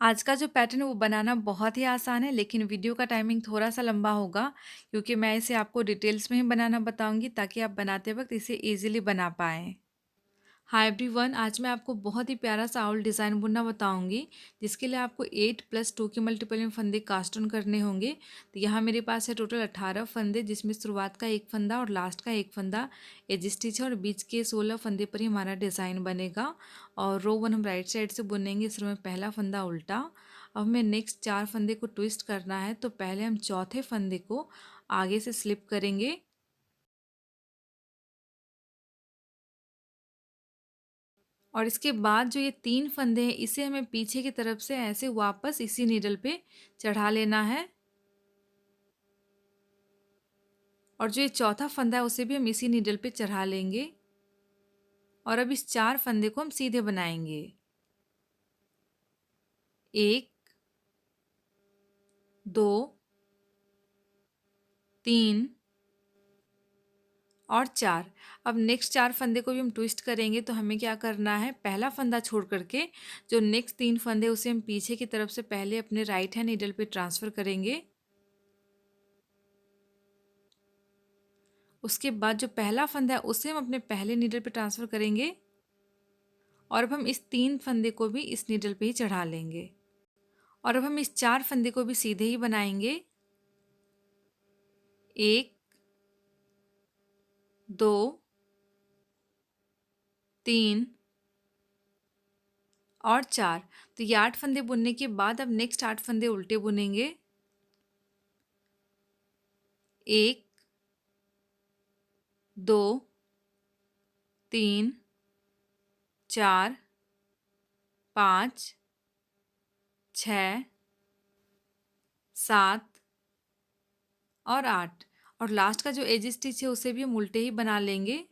आज का जो पैटर्न है वो बनाना बहुत ही आसान है, लेकिन वीडियो का टाइमिंग थोड़ा-सा लंबा होगा क्योंकि मैं इसे आपको डिटेल्स में ही बनाना बताऊँगी ताकि आप बनाते वक़्त इसे ईज़िली बना पाएँ। हाय एवरीवन, आज मैं आपको बहुत ही प्यारा सा आउल डिज़ाइन बुनना बताऊंगी, जिसके लिए आपको 8+2 के मल्टीपल में फंदे कास्ट ऑन करने होंगे। तो यहाँ मेरे पास है टोटल 18 फंदे, जिसमें शुरुआत का एक फंदा और लास्ट का एक फंदा एज स्टिच है और बीच के 16 फंदे पर ही हमारा डिज़ाइन बनेगा। और रो 1 हम राइट साइड से बुनेंगे। इस रो में पहला फंदा उल्टा। अब हमें नेक्स्ट 4 फंदे को ट्विस्ट करना है, तो पहले हम चौथे फंदे को आगे से स्लिप करेंगे और इसके बाद जो ये 3 फंदे हैं इसे हमें पीछे की तरफ से ऐसे वापस इसी नीडल पे चढ़ा लेना है। और जो ये चौथा फंदा है उसे भी हम इसी नीडल पे चढ़ा लेंगे। और अब इस 4 फंदे को हम सीधे बनाएंगे। 1, 2, 3 और 4। अब नेक्स्ट 4 फंदे को भी हम ट्विस्ट करेंगे, तो हमें क्या करना है, पहला फंदा छोड़ करके जो नेक्स्ट 3 फंदे उसे हम पीछे की तरफ से पहले अपने राइट हैंड नीडल पे ट्रांसफ़र करेंगे। उसके बाद जो पहला फंदा है उसे हम अपने पहले नीडल पे ट्रांसफ़र करेंगे और अब हम इस 3 फंदे को भी इस नीडल पे ही चढ़ा लेंगे। और अब हम इस 4 फंदे को भी सीधे ही बनाएंगे। 1, 2, 3 और 4। तो ये 8 फंदे बुनने के बाद अब नेक्स्ट 8 फंदे उल्टे बुनेंगे। 1, 2, 3, 4, 5, 6, 7 और 8। और लास्ट का जो एज स्टिच है उसे भी हम उल्टे ही बना लेंगे।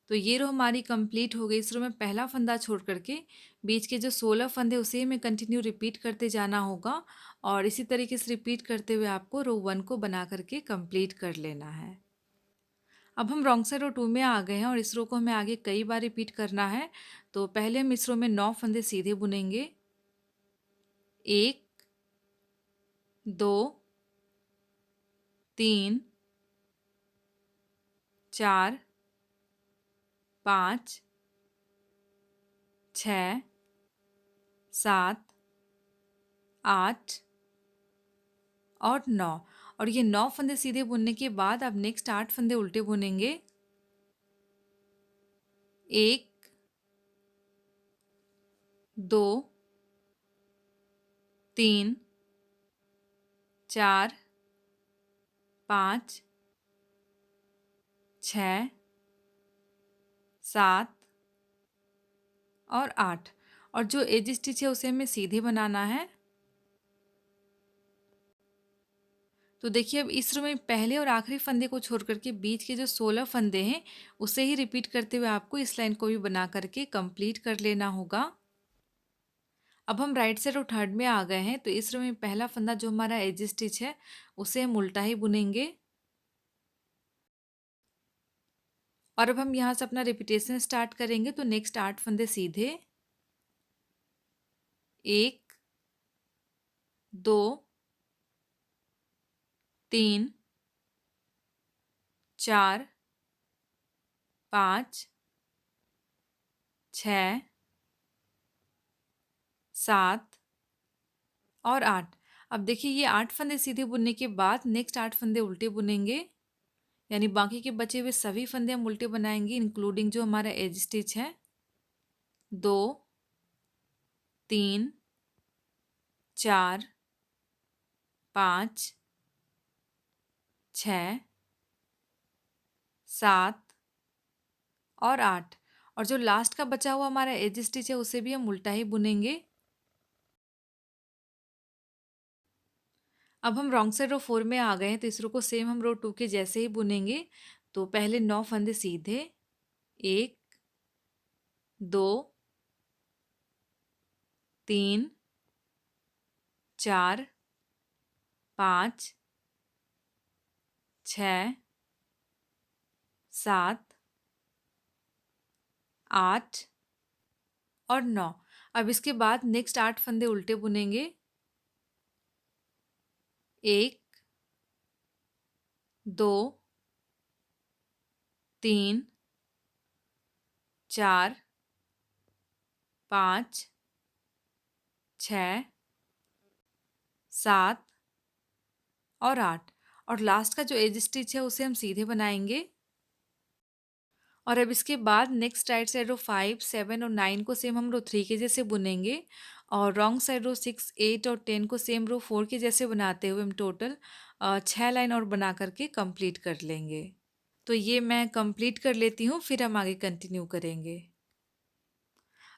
तो ये रो हमारी कंप्लीट हो गई। इस रो में पहला फंदा छोड़ करके बीच के जो 16 फंदे उसे हमें कंटिन्यू रिपीट करते जाना होगा और इसी तरीके से रिपीट करते हुए आपको रो 1 को बना करके कंप्लीट कर लेना है। अब हम रॉन्ग साइड रो 2 में आ गए हैं और इस रो को हमें आगे कई बार रिपीट करना है। तो पहले हम इस रो में 9 फंदे सीधे बुनेंगे। 1, 2, 3, 4, 5, 6, 7, 8 और 9। और ये 9 फंदे सीधे बुनने के बाद अब नेक्स्ट 8 फंदे उल्टे बुनेंगे। 1, 2, 3, 4, 5, 6, 7 और 8। और जो एज स्टिच है उसे हमें सीधे बनाना है। तो देखिए, अब इस रो में पहले और आखिरी फंदे को छोड़ करके बीच के जो 16 फंदे हैं उसे ही रिपीट करते हुए आपको इस लाइन को भी बना करके कंप्लीट कर लेना होगा। अब हम राइट साइड और थर्ड में आ गए हैं। तो इस रो में पहला फंदा जो हमारा एज स्टिच है उसे हम उल्टा ही बुनेंगे। और अब हम यहाँ से अपना रिपीटेशन स्टार्ट करेंगे। तो नेक्स्ट 8 फंदे सीधे। 1, 2, 3, 4, 5, 6, 7 और 8। अब देखिए, ये 8 फंदे सीधे बुनने के बाद नेक्स्ट 8 फंदे उल्टे बुनेंगे, यानी बाकी के बचे हुए सभी फंदे हम उल्टे बनाएंगे, इंक्लूडिंग जो हमारा एज स्टिच है। 2, 3, 4, 5, 6, 7 और 8। और जो लास्ट का बचा हुआ हमारा एज स्टिच है उसे भी हम उल्टा ही बुनेंगे। अब हम रॉन्ग साइड रो 4 में आ गए हैं। तो इस रो को सेम हम रो 2 के जैसे ही बुनेंगे। तो पहले 9 फंदे सीधे। 1, 2, 3, 4, 5, 6, 7, 8 और 9। अब इसके बाद नेक्स्ट 8 फंदे उल्टे बुनेंगे। 1, 2, 3, 4, 5, 6, 7 और 8 और लास्ट का जो एज स्टिच है उसे हम सीधे बनाएंगे। और अब इसके बाद नेक्स्ट राइट साइड रो 5, 7 और 9 को सेम हम रो 3 के जैसे बुनेंगे और रॉन्ग साइड रो 6, 8 और 10 को सेम रो 4 के जैसे बनाते हुए हम टोटल 6 लाइन और बना करके कंप्लीट कर लेंगे। तो ये मैं कंप्लीट कर लेती हूँ, फिर हम आगे कंटिन्यू करेंगे।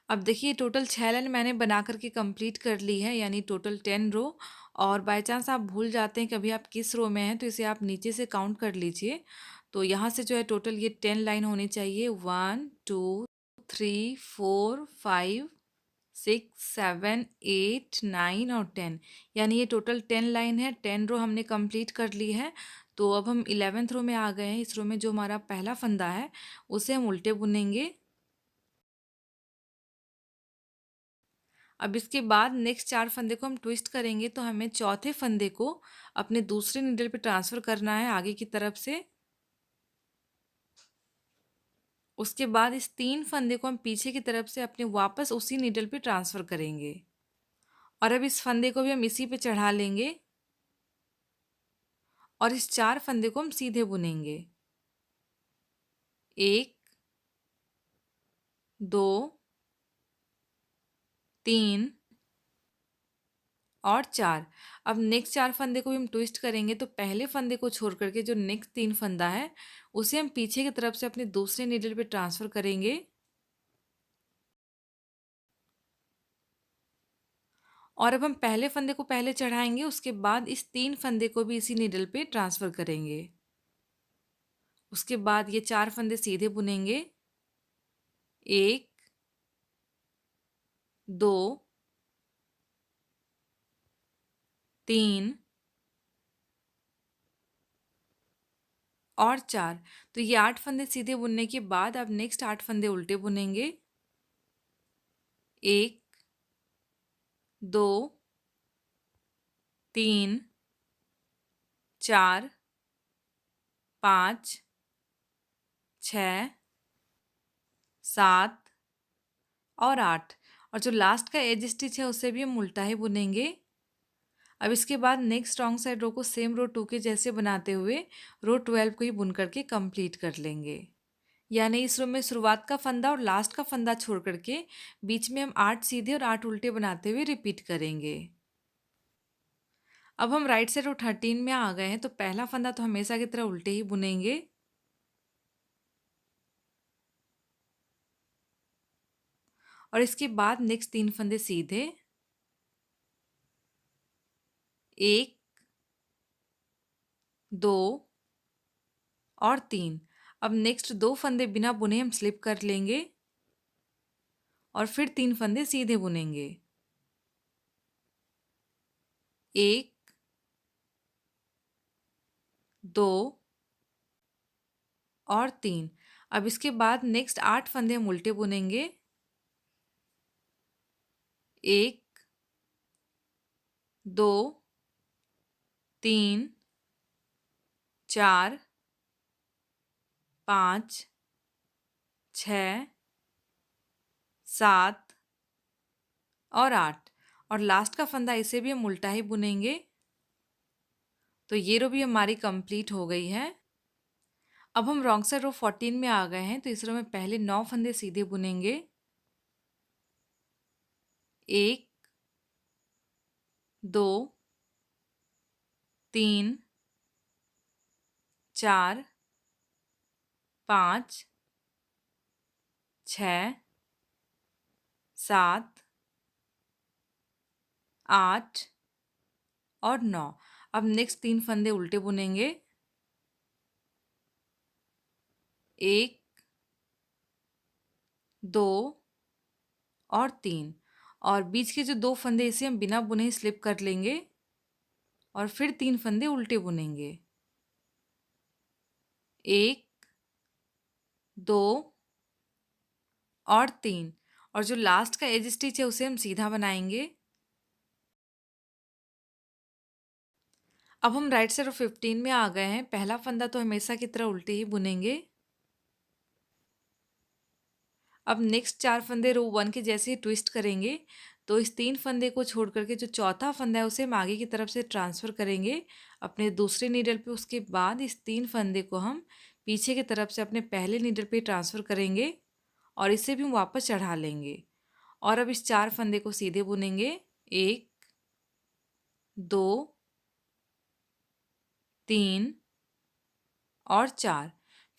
अब देखिए टोटल 6 लाइन मैंने बना करके कंप्लीट कर ली है, यानी टोटल 10 रो। और बाय चांस आप भूल जाते हैं कि अभी आप किस रो में हैं, तो इसे आप नीचे से काउंट कर लीजिए। तो यहाँ से जो है टोटल ये 10 लाइन होनी चाहिए। 1, 2, 3, 4, 5, 6, 7, 8, 9 और 10, यानी ये टोटल 10 लाइन है। 10 रो हमने कंप्लीट कर ली है। तो अब हम 11th रो में आ गए हैं। इस रो में जो हमारा पहला फंदा है उसे हम उल्टे बुनेंगे। अब इसके बाद नेक्स्ट 4 फंदे को हम ट्विस्ट करेंगे, तो हमें चौथे फंदे को अपने दूसरे नीडल पे ट्रांसफ़र करना है आगे की तरफ से। उसके बाद इस 3 फंदे को हम पीछे की तरफ से अपने वापस उसी नीडल पे ट्रांसफ़र करेंगे और अब इस फंदे को भी हम इसी पे चढ़ा लेंगे और इस 4 फंदे को हम सीधे बुनेंगे। 1, 2, 3 और 4। अब नेक्स्ट 4 फंदे को भी हम ट्विस्ट करेंगे, तो पहले फंदे को छोड़ करके जो नेक्स्ट 3 फंदा है उसे हम पीछे की तरफ से अपने दूसरे नीडल पे ट्रांसफ़र करेंगे और अब हम पहले फंदे को पहले चढ़ाएंगे, उसके बाद इस 3 फंदे को भी इसी नीडल पे ट्रांसफ़र करेंगे। उसके बाद ये 4 फंदे सीधे बुनेंगे। 1, 2, 3 और 4। तो ये 8 फंदे सीधे बुनने के बाद अब नेक्स्ट 8 फंदे उल्टे बुनेंगे। 1, 2, 3, 4, 5, 6, 7 और 8 और जो लास्ट का एज स्टिच है उसे भी हम उल्टा ही बुनेंगे। अब इसके बाद नेक्स्ट रॉन्ग साइड रो को सेम रो 2 के जैसे बनाते हुए रो 12 को ही बुन करके कंप्लीट कर लेंगे। यानी इस रो में शुरुआत का फंदा और लास्ट का फंदा छोड़ करके बीच में हम 8 सीधे और 8 उल्टे बनाते हुए रिपीट करेंगे। अब हम राइट साइड रो 13 में आ गए हैं, तो पहला फंदा तो हमेशा की तरह उल्टे ही बुनेंगे। और इसके बाद नेक्स्ट 3 फंदे सीधे। 1, 2 और 3। अब नेक्स्ट 2 फंदे बिना बुने हम स्लिप कर लेंगे और फिर 3 फंदे सीधे बुनेंगे। 1, 2 और 3। अब इसके बाद नेक्स्ट 8 फंदे हम उल्टे बुनेंगे। 1, 2, 3, 4, 5, 6, 7 और 8 और लास्ट का फंदा इसे भी हम उल्टा ही बुनेंगे। तो ये रो भी हमारी कंप्लीट हो गई है। अब हम रॉन्ग साइड रो 14 में आ गए हैं, तो इस रो में पहले 9 फंदे सीधे बुनेंगे। 1, 2, 3, 4, 5, 6, 7, 8 और 9। अब नेक्स्ट 3 फंदे उल्टे बुनेंगे। 1, 2 और 3 और बीच के जो 2 फंदे इसे हम बिना बुने ही स्लिप कर लेंगे और फिर 3 फंदे उल्टे बुनेंगे। 1, 2 और 3 और जो लास्ट का एज स्टिच है उसे हम सीधा बनाएंगे। अब हम राइट साइड ऑफ 15 में आ गए हैं। पहला फंदा तो हमेशा की तरह उल्टे ही बुनेंगे। अब नेक्स्ट 4 फंदे रो 1 के जैसे ही ट्विस्ट करेंगे, तो इस 3 फंदे को छोड़ करके जो चौथा फंदा है उसे हम आगे की तरफ से ट्रांसफ़र करेंगे अपने दूसरे नीडल पे। उसके बाद इस 3 फंदे को हम पीछे की तरफ से अपने पहले नीडल पे ट्रांसफ़र करेंगे और इसे भी हम वापस चढ़ा लेंगे। और अब इस 4 फंदे को सीधे बुनेंगे। 1, 2, 3 और 4।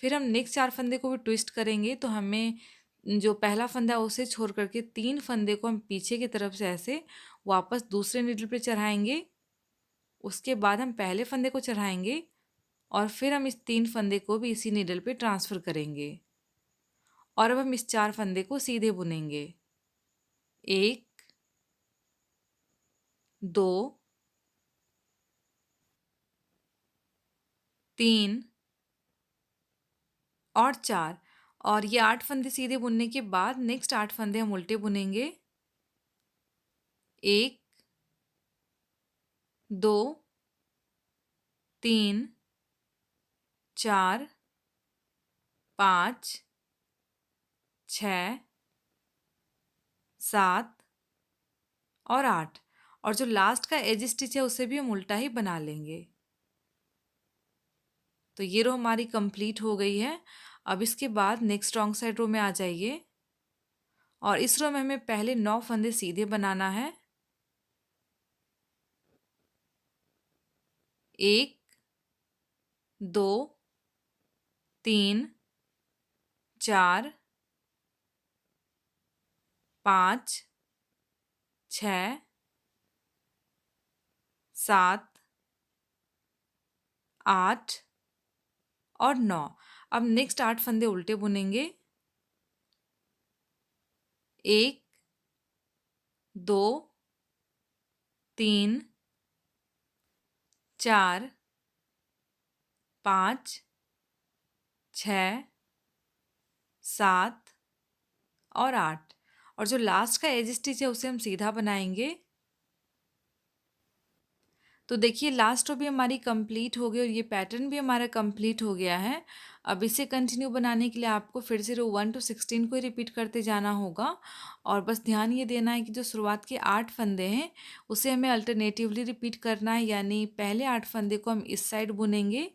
फिर हम नेक्स्ट 4 फंदे को भी ट्विस्ट करेंगे, तो हमें जो पहला फंदा है उसे छोड़ करके 3 फंदे को हम पीछे की तरफ से ऐसे वापस दूसरे नीडल पे चढ़ाएंगे। उसके बाद हम पहले फंदे को चढ़ाएंगे और फिर हम इस 3 फंदे को भी इसी नीडल पे ट्रांसफ़र करेंगे। और अब हम इस 4 फंदे को सीधे बुनेंगे। 1, 2, 3 और 4। और ये 8 फंदे सीधे बुनने के बाद नेक्स्ट 8 फंदे हम उल्टे बुनेंगे। 1, 2, 3, 4, 5, 6, 7 और 8। और जो लास्ट का एज स्टिच है उसे भी हम उल्टा ही बना लेंगे। तो ये रो हमारी कंप्लीट हो गई है। अब इसके बाद नेक्स्ट रॉन्ग साइड रो में आ जाइए और इस रो में हमें पहले 9 फंदे सीधे बनाना है। 1, 2, 3, 4, 5, 6, 7, 8 और 9। अब नेक्स्ट 8 फंदे उल्टे बुनेंगे। 1, 2, 3, 4, 5, 6, 7 और 8। और जो लास्ट का एज स्टिच है उसे हम सीधा बनाएंगे। तो देखिए लास्ट रो भी हमारी कंप्लीट हो गई और ये पैटर्न भी हमारा कंप्लीट हो गया है। अब इसे कंटिन्यू बनाने के लिए आपको फिर से रो 1 to 16 को ही रिपीट करते जाना होगा। और बस ध्यान ये देना है कि जो शुरुआत के 8 फंदे हैं उसे हमें अल्टरनेटिवली रिपीट करना है, यानी पहले 8 फंदे को हम इस साइड बुनेंगे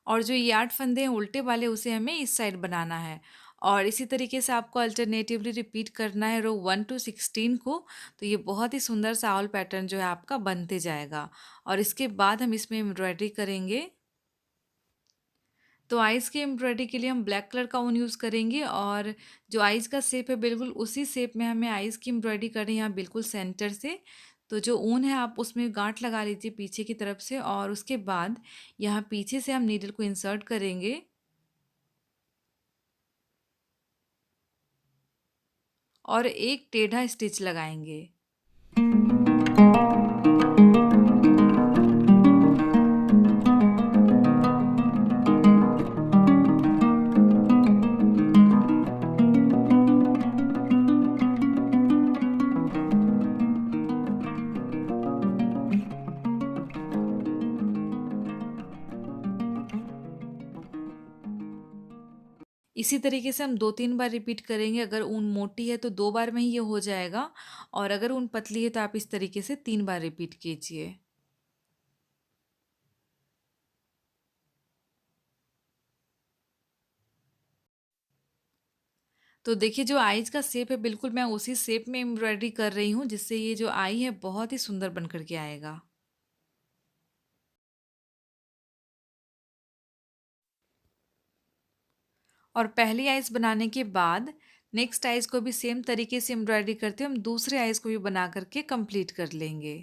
और जो ये 8 फंदे हैं उल्टे वाले उसे हमें इस साइड बनाना है। और इसी तरीके से आपको अल्टरनेटिवली रिपीट करना है रो 1 to 16 को। तो ये बहुत ही सुंदर सा आउल पैटर्न जो है आपका बनते जाएगा। और इसके बाद हम इसमें एम्ब्रॉयडरी करेंगे। तो आइज़ की एम्ब्रॉयडरी के लिए हम ब्लैक कलर का ऊन यूज़ करेंगे और जो आइज़ का शेप है बिल्कुल उसी शेप में हमें आइज़ की एम्ब्रॉयडरी करनी है, यहाँ बिल्कुल सेंटर से। तो जो ऊन है आप उसमें गांठ लगा लीजिए पीछे की तरफ से और उसके बाद यहाँ पीछे से हम नीडल को इंसर्ट करेंगे और एक टेढ़ा स्टिच लगाएंगे। इसी तरीके से हम 2-3 बार रिपीट करेंगे। अगर ऊन मोटी है तो 2 बार में ही ये हो जाएगा और अगर ऊन पतली है तो आप इस तरीके से 3 बार रिपीट कीजिए। तो देखिए जो आईज का शेप है बिल्कुल मैं उसी शेप में एम्ब्रॉयडरी कर रही हूँ, जिससे ये जो आई है बहुत ही सुंदर बन कर के आएगा। और पहली आइज़ बनाने के बाद नेक्स्ट आइज़ को भी सेम तरीके से एम्ब्रॉयडरी करते हम दूसरे आइज़ को भी बना करके कंप्लीट कर लेंगे।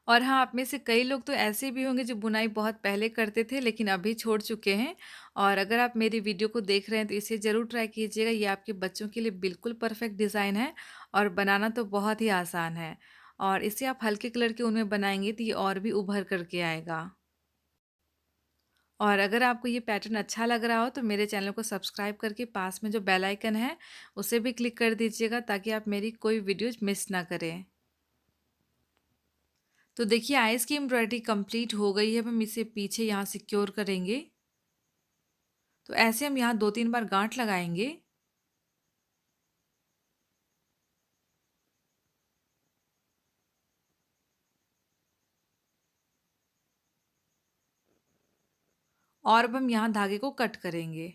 और हाँ, आप में से कई लोग तो ऐसे भी होंगे जो बुनाई बहुत पहले करते थे लेकिन अभी छोड़ चुके हैं। और अगर आप मेरी वीडियो को देख रहे हैं तो इसे ज़रूर ट्राई कीजिएगा। ये आपके बच्चों के लिए बिल्कुल परफेक्ट डिज़ाइन है और बनाना तो बहुत ही आसान है। और इसे आप हल्के कलर के ऊन में बनाएंगे तो ये और भी उभर करके आएगा। और अगर आपको ये पैटर्न अच्छा लग रहा हो तो मेरे चैनल को सब्सक्राइब करके पास में जो बेल आइकन है उसे भी क्लिक कर दीजिएगा ताकि आप मेरी कोई वीडियोज़ मिस ना करें। तो देखिए आइज़ की एम्ब्रॉयडरी कंप्लीट हो गई है। अब हम इसे पीछे यहाँ सिक्योर करेंगे। तो ऐसे हम यहाँ 2-3 बार गांठ लगाएंगे। और अब हम यहाँ धागे को कट करेंगे।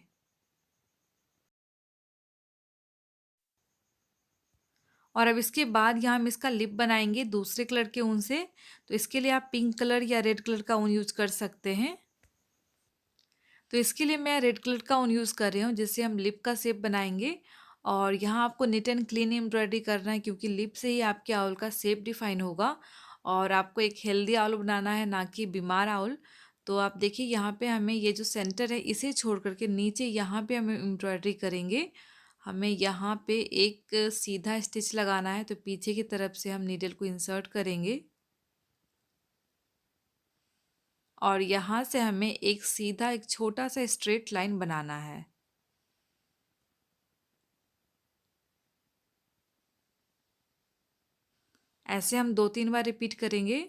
और अब इसके बाद यहाँ हम इसका लिप बनाएंगे दूसरे कलर के ऊन से। तो इसके लिए आप पिंक कलर या रेड कलर का ऊन यूज़ कर सकते हैं। तो इसके लिए मैं रेड कलर का ऊन यूज़ कर रही हूँ जिससे हम लिप का शेप बनाएंगे। और यहाँ आपको नीट एंड क्लीन एम्ब्रॉयडरी करना है क्योंकि लिप से ही आपके आउल का शेप डिफाइन होगा। और आपको एक हेल्दी आउल बनाना है, ना कि बीमार आउल। तो आप देखिए यहाँ पे हमें ये जो सेंटर है इसे छोड़ करके नीचे यहाँ पे हमें एम्ब्रॉयडरी करेंगे। हमें यहाँ पे एक सीधा स्टिच लगाना है। तो पीछे की तरफ से हम नीडल को इंसर्ट करेंगे और यहाँ से हमें एक सीधा एक छोटा सा स्ट्रेट लाइन बनाना है। ऐसे हम 2-3 बार रिपीट करेंगे।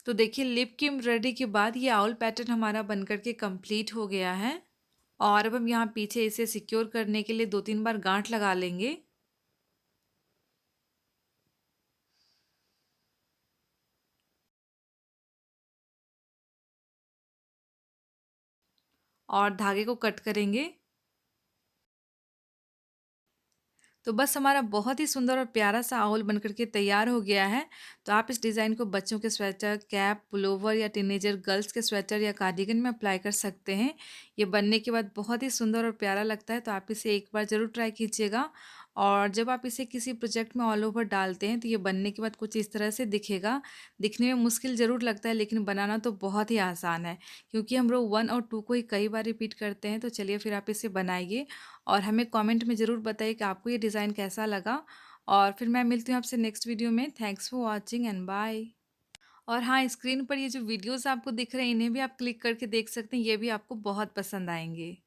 तो देखिए लिप की एम्ब्रॉयडरी के बाद ये आउल पैटर्न हमारा बनकर के कंप्लीट हो गया है। और अब हम यहाँ पीछे इसे सिक्योर करने के लिए 2-3 बार गांठ लगा लेंगे। और धागे को कट करेंगे। तो बस हमारा बहुत ही सुंदर और प्यारा सा आउल बनकर के तैयार हो गया है। तो आप इस डिज़ाइन को बच्चों के स्वेटर, कैप, पुलोवर या टीनेजर गर्ल्स के स्वेटर या कार्डिगन में अप्लाई कर सकते हैं। ये बनने के बाद बहुत ही सुंदर और प्यारा लगता है। तो आप इसे एक बार ज़रूर ट्राई कीजिएगा। और जब आप इसे किसी प्रोजेक्ट में ऑल ओवर डालते हैं तो ये बनने के बाद कुछ इस तरह से दिखेगा। दिखने में मुश्किल ज़रूर लगता है लेकिन बनाना तो बहुत ही आसान है क्योंकि हम रो 1 और 2 को ही कई बार रिपीट करते हैं। तो चलिए फिर आप इसे बनाइए और हमें कमेंट में ज़रूर बताइए कि आपको ये डिज़ाइन कैसा लगा। और फिर मैं मिलती हूँ आपसे नेक्स्ट वीडियो में। Thanks for watching and bye. और हाँ, स्क्रीन पर ये जो वीडियोस आपको दिख रहे हैं इन्हें भी आप क्लिक करके देख सकते हैं। ये भी आपको बहुत पसंद आएंगे।